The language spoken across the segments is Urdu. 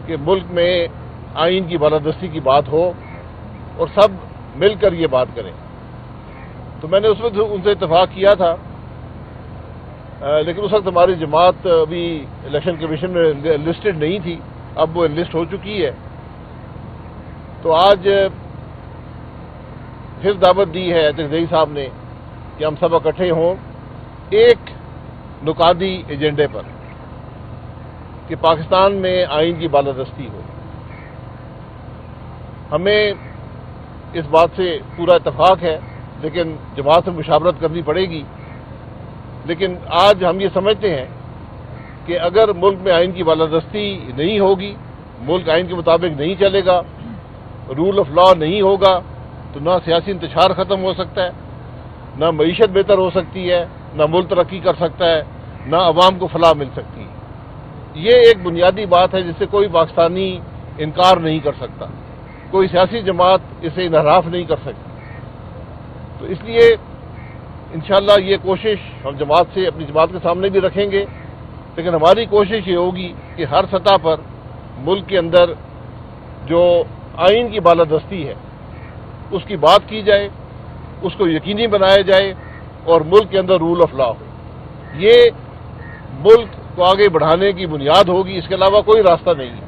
کہ ملک میں آئین کی بالادستی کی بات ہو اور سب مل کر یہ بات کریں. تو میں نے اس وقت ان سے اتفاق کیا تھا، لیکن اس وقت ہماری جماعت ابھی الیکشن کمیشن میں لسٹڈ نہیں تھی، اب وہ لسٹ ہو چکی ہے. تو آج پھر دعوت دی ہے زئی صاحب نے کہ ہم سب اکٹھے ہوں ایک نکاتی ایجنڈے پر کہ پاکستان میں آئین کی بالادستی ہو. ہمیں اس بات سے پورا اتفاق ہے، لیکن جماعت سے مشاورت کرنی پڑے گی. لیکن آج ہم یہ سمجھتے ہیں کہ اگر ملک میں آئین کی بالادستی نہیں ہوگی، ملک آئین کے مطابق نہیں چلے گا، رول آف لا نہیں ہوگا، تو نہ سیاسی انتشار ختم ہو سکتا ہے، نہ معیشت بہتر ہو سکتی ہے، نہ ملک ترقی کر سکتا ہے، نہ عوام کو فلاح مل سکتی ہے. یہ ایک بنیادی بات ہے جس سے کوئی پاکستانی انکار نہیں کر سکتا، کوئی سیاسی جماعت اسے انحراف نہیں کر سکتی. تو اس لیے انشاءاللہ یہ کوشش ہم جماعت سے اپنی جماعت کے سامنے بھی رکھیں گے، لیکن ہماری کوشش یہ ہوگی کہ ہر سطح پر ملک کے اندر جو آئین کی بالادستی ہے اس کی بات کی جائے، اس کو یقینی بنایا جائے اور ملک کے اندر رول آف لا ہو. یہ ملک کو آگے بڑھانے کی بنیاد ہوگی، اس کے علاوہ کوئی راستہ نہیں ہے.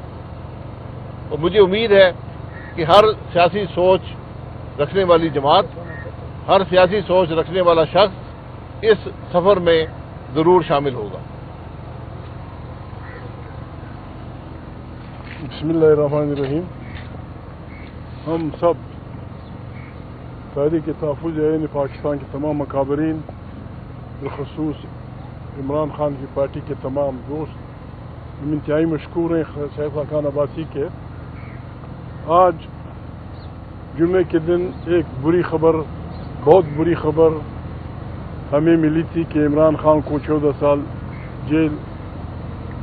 اور مجھے امید ہے کہ ہر سیاسی سوچ رکھنے والی جماعت، ہر سیاسی سوچ رکھنے والا شخص اس سفر میں ضرور شامل ہوگا. بسم اللہ الرحمن الرحیم. ہم سب تحریک تحفظ آئین پاکستان کے تمام مقابرین، بالخصوص عمران خان کی پارٹی کے تمام دوست ہم انتہائی مشکور ہیں سیف خان عباسی کے. آج جمعے کے دن ایک بری خبر، بہت بری خبر ہمیں ملی تھی کہ عمران خان کو 14 سال جیل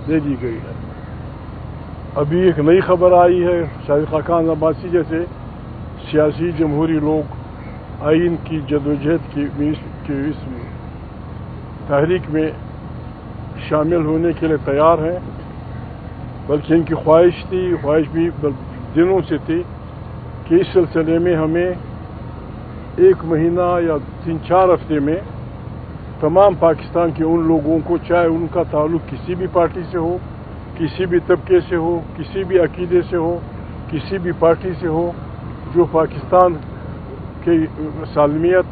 دے دی گئی ہے. ابھی ایک نئی خبر آئی ہے، شاہد خاقان عباسی جیسے سیاسی جمہوری لوگ آئین کی جدوجہد کی اس تحریک میں شامل ہونے کے لیے تیار ہیں، بلکہ ان کی خواہش بھی دنوں سے تھی کہ اس سلسلے میں ہمیں 1 مہینہ یا 3-4 ہفتے میں تمام پاکستان کے ان لوگوں کو، چاہے ان کا تعلق کسی بھی پارٹی سے ہو، کسی بھی طبقے سے ہو، کسی بھی عقیدے سے ہو، کسی بھی پارٹی سے ہو، جو پاکستان کی سالمیت،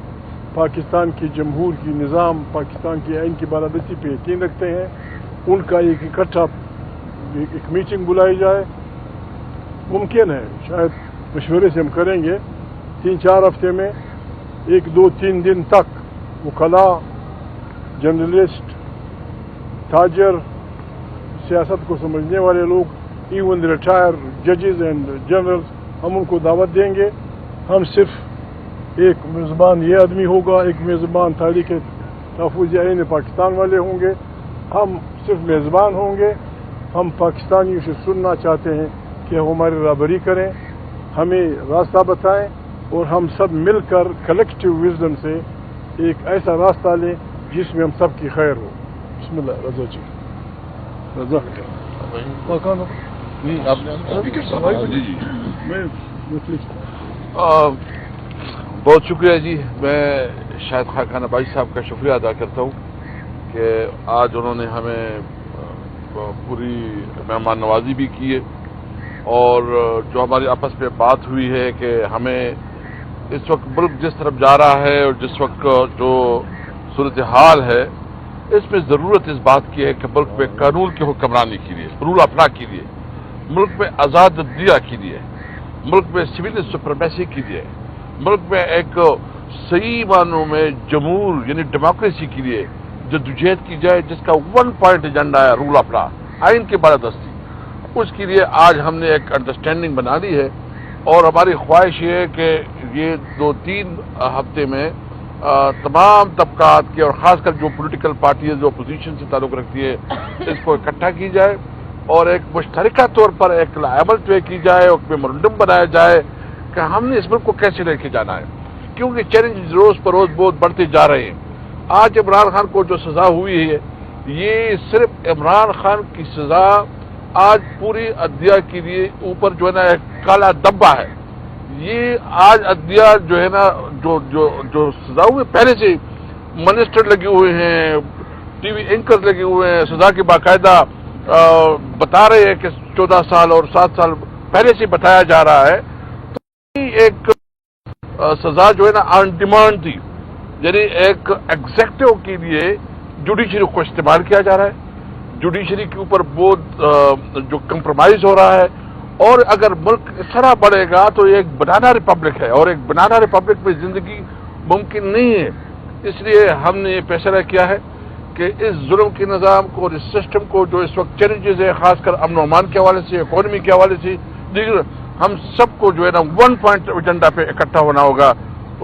پاکستان کی جمہور کی نظام، پاکستان کی آئین کی بالادستی پہ یقین رکھتے ہیں، ان کا ایک اکٹھا ایک میٹنگ بلائی جائے. ممکن ہے، شاید مشورے سے ہم کریں گے 3-4 ہفتے میں 1-2-3 دن تک وکلاء، جرنلسٹ، تاجر، سیاست کو سمجھنے والے لوگ، ایون ریٹائر ججز اینڈ جنرلز، ہم ان کو دعوت دیں گے. ہم صرف ایک میزبان یہ آدمی ہوگا، ایک میزبان تحریک تحفظ آئین پاکستان والے ہوں گے. ہم صرف میزبان ہوں گے. ہم پاکستانیوں سے سننا چاہتے ہیں کہ ہماری رہبری کریں، ہمیں راستہ بتائیں، اور ہم سب مل کر کلیکٹیو وزڈم سے ایک ایسا راستہ لیں جس میں ہم سب کی خیر ہو. بسم اللہ. رضا جی، رضا بہت شکریہ جی. میں شاہد خاقان عباسی صاحب کا شکریہ ادا کرتا ہوں کہ آج انہوں نے ہمیں پوری مہمان نوازی بھی کی ہے، اور جو ہماری آپس میں بات ہوئی ہے کہ ہمیں اس وقت ملک جس طرف جا رہا ہے اور جس وقت جو صورتحال ہے، اس میں ضرورت اس بات کی ہے کہ ملک میں قانون کی حکمرانی کے لیے، رول آف لا کے لیے، ملک میں آزاد عدلیہ کے لیے، ملک میں سول سپریمیسی کے لیے، ملک میں ایک صحیح معنوں میں جمہور یعنی ڈیموکریسی کے لیے جدوجہد کی جائے، جس کا 1 پوائنٹ ایجنڈا ہے رول آف لا، آئین کی بالادستی. اس کے لیے آج ہم نے ایک انڈرسٹینڈنگ بنا لی ہے، اور ہماری خواہش یہ ہے کہ یہ 2-3 ہفتے میں تمام طبقات کے، اور خاص کر جو پولیٹیکل پارٹیز جو اپوزیشن سے تعلق رکھتی ہے، اس کو اکٹھا کی جائے اور ایک مشترکہ طور پر ایک لائبل طے کی جائے اور میمورنڈم بنایا جائے کہ ہم نے اس ملک کو کیسے لے کے جانا ہے، کیونکہ چیلنج روز پر روز بہت بڑھتے جا رہے ہیں. آج عمران خان کو جو سزا ہوئی ہے، یہ صرف عمران خان کی سزا آج پوری عدلیہ کے لیے اوپر جو ہے نا ایک کالا دبا ہے. یہ آج عدلیہ جو ہے نا جو سزا ہوئے پہلے سے منسٹر لگے ہوئے ہیں, ٹی وی اینکر لگے ہوئے ہیں, سزا کے باقاعدہ بتا رہے ہیں کہ 14 سال اور 7 سال پہلے سے بتایا جا رہا ہے. تو ایک سزا جو ہے نا آن ڈیمانڈ تھی, یعنی ایک ایگزیکٹو کے لیے جوڈیشری کو استعمال کیا جا رہا ہے. جوڈیشری کے اوپر بہت جو کمپرومائز ہو رہا ہے, اور اگر ملک اس طرح بڑھے گا تو یہ ایک بنانا ریپبلک ہے, اور ایک بنانا ریپبلک میں زندگی ممکن نہیں ہے. اس لیے ہم نے یہ فیصلہ کیا ہے کہ اس ظلم کے نظام کو اور اس سسٹم کو جو اس وقت چیلنجز ہے, خاص کر امن و امان کے حوالے سے, اکانومی کے حوالے سے, دیگر ہم سب کو جو ہے نا 1 پوائنٹ ایجنڈا پہ اکٹھا ہونا ہوگا,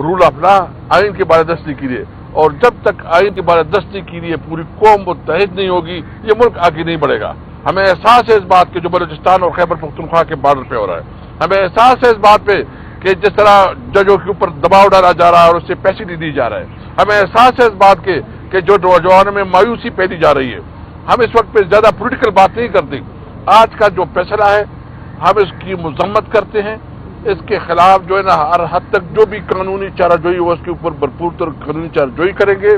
رول آف لا, آئین کی بالادستی کے لیے. اور جب تک آئین کی بالادستی کے لیے پوری قوم متحد نہیں ہوگی, یہ ملک آگے نہیں بڑھے گا. ہمیں احساس ہے اس بات کے جو بلوچستان اور خیبر پختونخوا کے بارڈر پہ ہو رہا ہے. ہمیں احساس ہے اس بات پہ کہ جس طرح ججوں کے اوپر دباؤ ڈالا جا رہا ہے اور اس سے پیسے نہیں دی جا رہا ہے. ہمیں احساس ہے اس بات کے کہ جو نوجوانوں میں مایوسی پیدا جا رہی ہے. ہم اس وقت پہ زیادہ پولیٹیکل بات نہیں کرتے. آج کا جو فیصلہ ہے ہم اس کی مذمت کرتے ہیں. اس کے خلاف جو ہے نا ہر حد تک جو بھی قانونی چارہ جوئی ہو اس کے اوپر بھرپور طور قانونی چارہ جوئی کریں گے.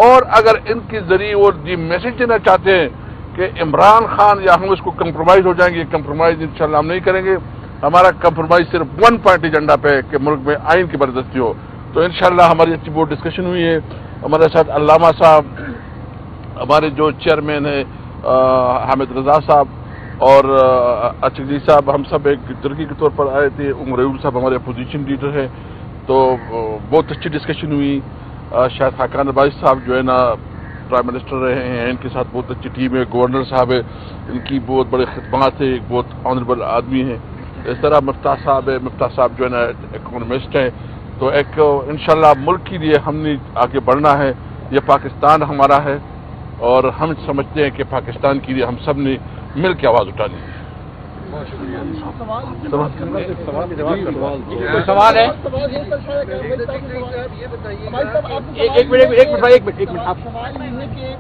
اور اگر ان کے ذریعے وہ یہ میسج دینا چاہتے ہیں کہ عمران خان یا ہم اس کو کمپرومائز ہو جائیں گے, کمپرومائز انشاءاللہ ہم نہیں کریں گے. ہمارا کمپرومائز صرف 1 پوائنٹ ایجنڈا پہ ہے کہ ملک میں آئین کی بالادستی ہو. تو انشاءاللہ ہماری اچھی بہت ڈسکشن ہوئی ہے. ہمارے ساتھ علامہ صاحب, ہمارے جو چیئرمین ہیں حامد رضا صاحب اور اچگلی صاحب, ہم سب ایک ترکی کے طور پر آئے تھے. عمر ایوب صاحب ہمارے اپوزیشن لیڈر ہیں. تو بہت اچھی ڈسکشن ہوئی. شاہد خاقان عباسی صاحب جو ہے نا پرائم منسٹر رہے ہیں, ان کے ساتھ بہت اچھی ٹیم ہے. گورنر صاحب ہے, ان کی بہت بڑے خدمات ہیں, ایک بہت آنریبل آدمی ہیں. اس طرح مفتاح صاحب ہے, مفتاح صاحب جو ہے نا اکانومسٹ ہیں. تو ایک انشاءاللہ ملک کے لیے ہم نے آگے بڑھنا ہے. یہ پاکستان ہمارا ہے اور ہم سمجھتے ہیں کہ پاکستان کے لیے ہم سب نے مل کے آواز اٹھانی ہے. سوال ہے. ایک منٹ آپ. سوال یہ ہے کہ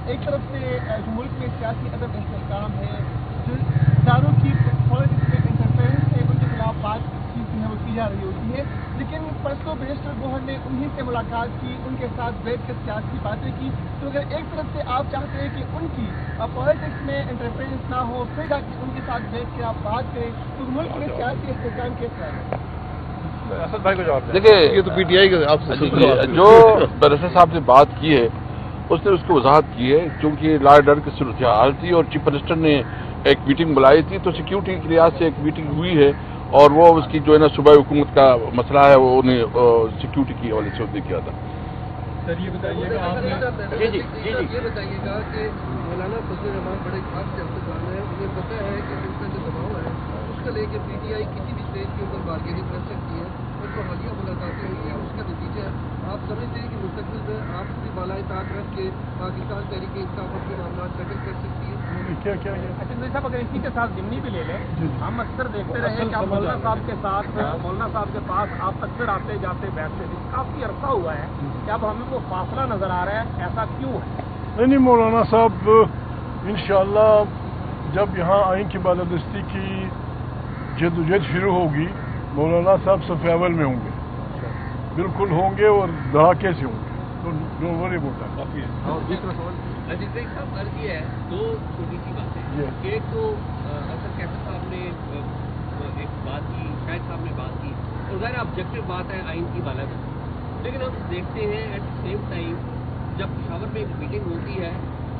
ایک طرف سے جو ملک میں سیاسی عدم استحکام ہے, جو اداروں کی پالیٹکس میں انٹرفیئرنس ہے, ان کے خلاف بات چیت ہے وہ کی جا رہی ہوتی ہے. لیکن پرسوں منسٹر گوہر نے انہی سے ملاقات کی, ان کے ساتھ بیٹھ کر سیاسی باتیں کی. تو اگر ایک طرف سے آپ چاہتے ہیں کہ ان کی پالیٹکس میں انٹرفیئرنس نہ ہو, پھر جا کے ان کے ساتھ بیٹھ کے آپ بات کریں, تو ملک میں سیاسی استحکام کیسا ہے؟ اسد بھائی کو جواب دیں. دیکھیے یہ تو پی ٹی آئی کا آپ سے جو بیرسٹر صاحب نے بات کی ہے اس نے اس کو وضاحت کی ہے, کیونکہ لا ڈر کی صورتحال تھی اور چیف منسٹر نے ایک میٹنگ بلائی تھی. تو سیکیورٹی کے لحاظ سے ایک میٹنگ ہوئی ہے اور وہ اس کی جو ہے نا صوبائی حکومت کا مسئلہ ہے, وہ انہیں سیکیورٹی کی حوالے سے اس نے کیا تھا. سر یہ بتائیے گا آپ نے یہ بتائیے گا کہ مولانا فضل الرحمان بڑے خاص سیاستدان ہیں, انہیں پتہ ہے کہ ان کا جو دباؤ ہے اس کا لے کے پی ٹی آئی کسی بھی اسٹیج کے اوپر بارگیننگ کر سکتی ہے. ان کو حالیہ ملاقاتیں ہوئی ہیں, اس کا نتیجہ آپ سمجھتے ہیں کہ مستقبل میں آپ بھی بالائے طاق رکھ کے پاکستان تحریک انصاف اپنے معاملات شکل کر سکتی ہے. اچھا صاحب, اگر اسی کے ساتھ ضمنی بھی لے لیں, ہم اکثر دیکھتے رہے کہ آپ مولانا صاحب کے ساتھ, مولانا صاحب کے پاس آپ اکثر آتے جاتے بیٹھتے تھے. کافی عرصہ ہوا ہے کہ اب ہمیں وہ فاصلہ نظر آ رہا ہے, ایسا کیوں ہے؟ نہیں, مولانا صاحب انشاءاللہ جب یہاں آئین کی بالادستی کی جدوجہد شروع ہوگی, مولانا صاحب صف اول میں ہوں گے, بالکل ہوں گے اور دھڑاکے سے ہوں گے. تو ڈونٹ وری اباؤٹ دیٹ. کافی ہے. اور دوسرا سوال عزیز بھائی صاحب, عرض یہ ہے دو چھوٹی سی باتیں. ایک تو اسد کیفر صاحب نے ایک بات کی, شاہد صاحب نے بات کی, اور ظاہر آبجیکٹو بات ہے آئین کی بالادستی. لیکن ہم دیکھتے ہیں ایٹ دا سیم ٹائم جب پشاور میں ایک میٹنگ ہوتی ہے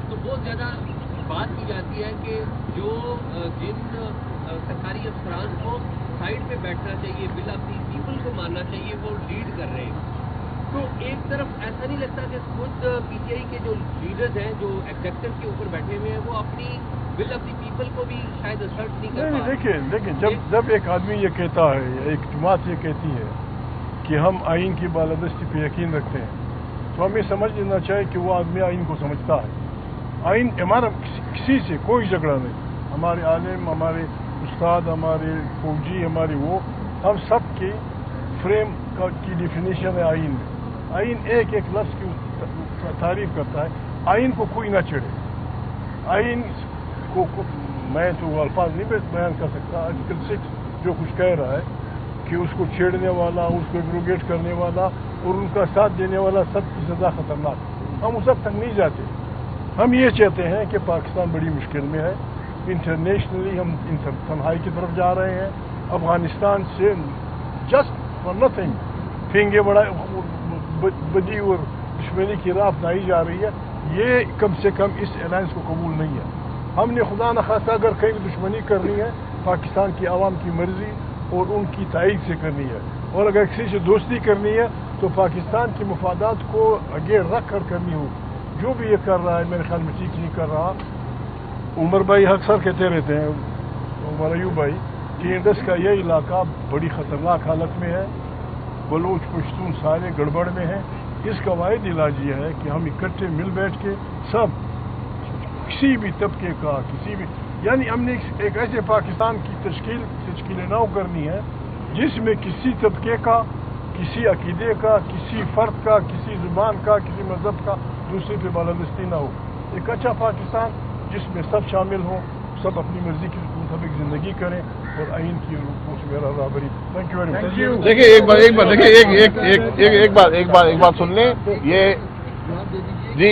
تو بہت زیادہ بات کی جاتی ہے کہ جو جن سرکاری افسران کو سائڈ پہ بیٹھنا چاہیے, بل آف دی پیپل کو ماننا چاہیے, وہ لیڈ کر رہے ہیں. تو ایک طرف ایسا نہیں لگتا کہ خود پی ٹی آئی کے جو لیڈرز ہیں جو ایگزیکٹو کے اوپر بیٹھے ہوئے ہیں وہ اپنی ول آف دی پیپل کو بھی شاید اسرٹ نہیں کر پا رہے؟ دیکھیں جب ایک آدمی یہ کہتا ہے یا ایک جماعت یہ کہتی ہے کہ ہم آئین کی بالادستی پہ یقین رکھتے ہیں, تو ہمیں سمجھ لینا چاہیے کہ وہ آدمی آئین کو سمجھتا ہے. آئین ہمارا کسی سے کوئی جھگڑا نہیں. ہمارے عالم, ہمارے استاد, ہمارے فوجی, ہمارے وہ, ہم سب کی فریم کی ڈیفینیشن ہے آئین میں. آئین ایک ایک لفظ کی تعریف کرتا ہے. آئین کو کوئی نہ چڑھے, آئین کو میں تو الفاظ نہیں بیان کر سکتا. آرٹیکل 6 جو کچھ کہہ رہا ہے کہ اس کو چھیڑنے والا, اس کو ایبروگیٹ کرنے والا اور ان کا ساتھ دینے والا سب کی سزا خطرناک. ہم اس وقت تک نہیں جاتے. ہم یہ چاہتے ہیں کہ پاکستان بڑی مشکل میں ہے. انٹرنیشنلی ہم تنہائی کی طرف جا رہے ہیں. افغانستان سے جسٹ فار نتھنگ پھینگے بڑا بدی اور دشمنی کی راہ اپنائی جا رہی ہے. یہ کم سے کم اس الائنس کو قبول نہیں ہے. ہم نے خدا نخواستہ اگر کہیں دشمنی کرنی ہے پاکستان کی عوام کی مرضی اور ان کی تائید سے کرنی ہے, اور اگر کسی سے دوستی کرنی ہے تو پاکستان کے مفادات کو آگے رکھ کر کرنی ہو. جو بھی یہ کر رہا ہے میرے خیال میں ٹھیک نہیں کر رہا. عمر بھائی اکثر کہتے رہتے ہیں, عمر ایوب بھائی, کہ انڈس کا یہ علاقہ بڑی خطرناک حالت میں ہے. بلوچ پشتون سارے گڑبڑ میں ہیں. اس کا واحد علاج یہ ہے کہ ہم اکٹھے مل بیٹھ کے سب کسی بھی طبقے کا کسی بھی, یعنی ہم نے ایک ایسے پاکستان کی تشکیل نو کرنی ہے جس میں کسی طبقے کا, کسی عقیدے کا, کسی فرد کا, کسی زبان کا, کسی مذہب کا دوسرے پہ بالادستی نہ ہو. ایک اچھا پاکستان جس میں سب شامل ہوں, سب اپنی مرضی کے مطابق زندگی کریں اور آئین کی روح سے میرا برابری. Thank you very much. دیکھیے ایک بات سن لیں. یہ جی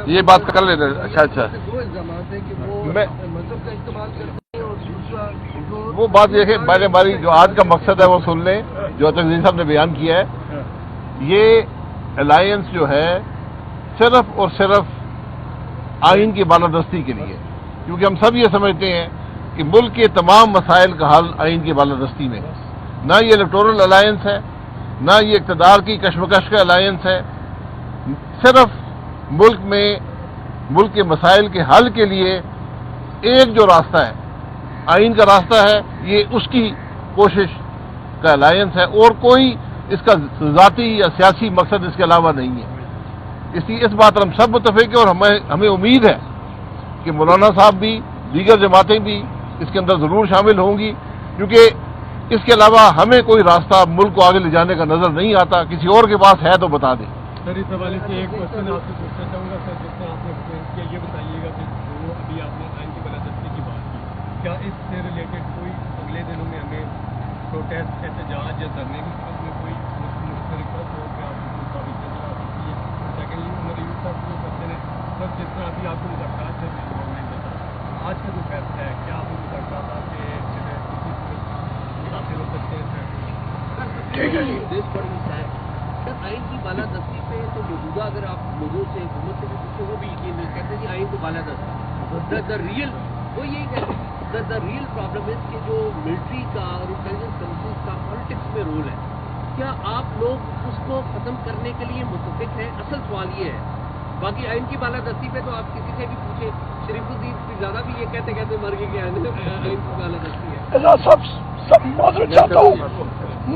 یہ بات کر لیتے. اچھا وہ بات دیکھیں بارے باری جو آج کا مقصد ہے وہ سن لیں جو تقدیر صاحب نے بیان کیا ہے. یہ الائنس جو ہے صرف اور صرف آئین کی بالادستی کے لیے, کیونکہ ہم سب یہ سمجھتے ہیں کہ ملک کے تمام مسائل کا حل آئین کی بالادستی میں. نہ یہ الیکٹورل الائنس ہے, نہ یہ اقتدار کی کشمکش کا الائنس ہے. صرف ملک کے مسائل کے حل کے لیے ایک جو راستہ ہے آئین کا راستہ ہے, یہ اس کی کوشش کا الائنس ہے, اور کوئی اس کا ذاتی یا سیاسی مقصد اس کے علاوہ نہیں ہے. اس بات پر ہم سب متفق ہیں, اور ہمیں امید ہے کہ مولانا صاحب بھی دیگر جماعتیں بھی اس کے اندر ضرور شامل ہوں گی, کیونکہ اس کے علاوہ ہمیں کوئی راستہ ملک کو آگے لے جانے کا نظر نہیں آتا. کسی اور کے پاس ہے تو بتا دیں. سر اس حوالے سے ایک کوشچن آپ سے پوچھنا چاہوں گا. سر جس طرح آپ نے ایکسپلین کیا, یہ بتائیے گا کہ جو ابھی آپ نے آئین کی بالادستی کی بات کی, کیا اس سے ریلیٹڈ کوئی اگلے دنوں میں ہمیں پروٹیسٹ, احتجاج یا دھرنے کی صورت میں کوئی مشترکت ہو کہ آپ کو مطابق چل آ سکتی ہے؟ سیکنڈلی عمر ایوب صاحب جو کرتے ہیں سر, جس طرح ابھی آپ کو مذاکرات چل رہے ہیں گورنمنٹ کے ساتھ, آج کا جو فیصلہ ہے کیا آپ کو مذاکرات آپ کے کسی صورت حاصل ہو سکتے ہیں؟ سر آئین کی بالادستی پہ تو موجودہ اگر آپ لوگوں سے حکومت سے بھی پوچھیں وہ بھی یقین نہیں کہتے کہ آئین کو بالادستی. دا ریئل وہ یہی کہتے ہیں دا ریئل پرابلم ہے کہ جو ملٹری کا اور انٹیلیجنس سروسز کا پالیٹکس میں رول ہے, کیا آپ لوگ اس کو ختم کرنے کے لیے متفق ہیں؟ اصل سوال یہ ہے. باقی آئین کی بالادستی پہ تو آپ کسی سے بھی پوچھیں, شریف الدین زیادہ بھی یہ کہتے کہتے مر گئے کہ آئین کی بالادستی ہے. سب معذرت چاہتا ہوں,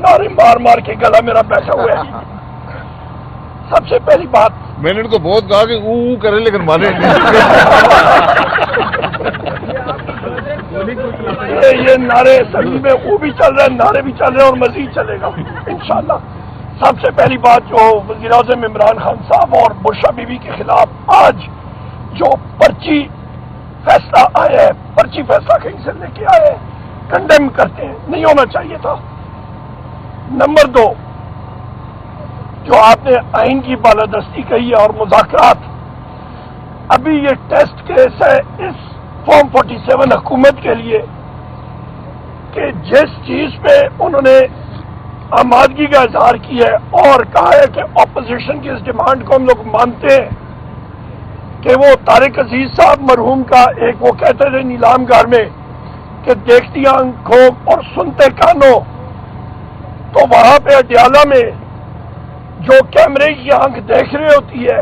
نعرے مار کے گلا میرا بیٹھا ہوا ہے. سب سے پہلی بات, میں نے ان کو بہت کہا کہ او کریں لیکن مانے یہ نعرے سبھی میں وہ بھی چل رہے ہیں, نعرے بھی چل رہے ہیں اور مزید چلے گا انشاءاللہ. سب سے پہلی بات جو وزیر اعظم عمران خان صاحب اور بشرا بی بی کے خلاف آج جو پرچی فیصلہ آیا ہے, پرچی فیصلہ کہیں سے لے کے آئے ہیں, کنڈیم کرتے ہیں, نہیں ہونا چاہیے تھا. نمبر 2, جو آپ نے آئین کی بالادستی کہی ہے اور مذاکرات, ابھی یہ ٹیسٹ کیس ہے اس فارم 47 حکومت کے لیے کہ جس چیز پہ انہوں نے آمادگی کا اظہار کیا ہے اور کہا ہے کہ اپوزیشن کی اس ڈیمانڈ کو ہم لوگ مانتے ہیں کہ وہ طارق عزیز صاحب مرحوم کا ایک وہ کہتے تھے نیلام گھر میں کہ دیکھتی آنکھوں اور سنتے کانوں, تو وہاں پہ اڈیالہ میں جو کیمرے کی آنکھ دیکھ رہی ہوتی ہے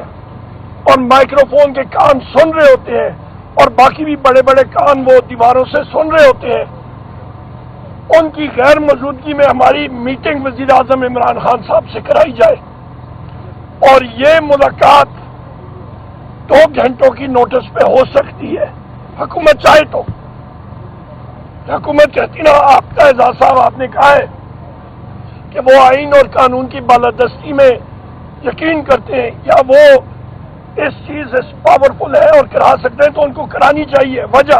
اور مائکروفون کے کان سن رہے ہوتے ہیں اور باقی بھی بڑے بڑے کان وہ دیواروں سے سن رہے ہوتے ہیں, ان کی غیر موجودگی میں ہماری میٹنگ وزیر اعظم عمران خان صاحب سے کرائی جائے, اور یہ ملاقات 2 گھنٹوں کی نوٹس پہ ہو سکتی ہے. حکومت چاہے تو, حکومت کہتی نا, آپ کا اعزاز صاحب آپ نے کہا ہے کہ وہ آئین اور قانون کی بالادستی میں یقین کرتے ہیں یا وہ اس چیز پاورفل ہے اور کرا سکتے ہیں تو ان کو کرانی چاہیے. وجہ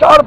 4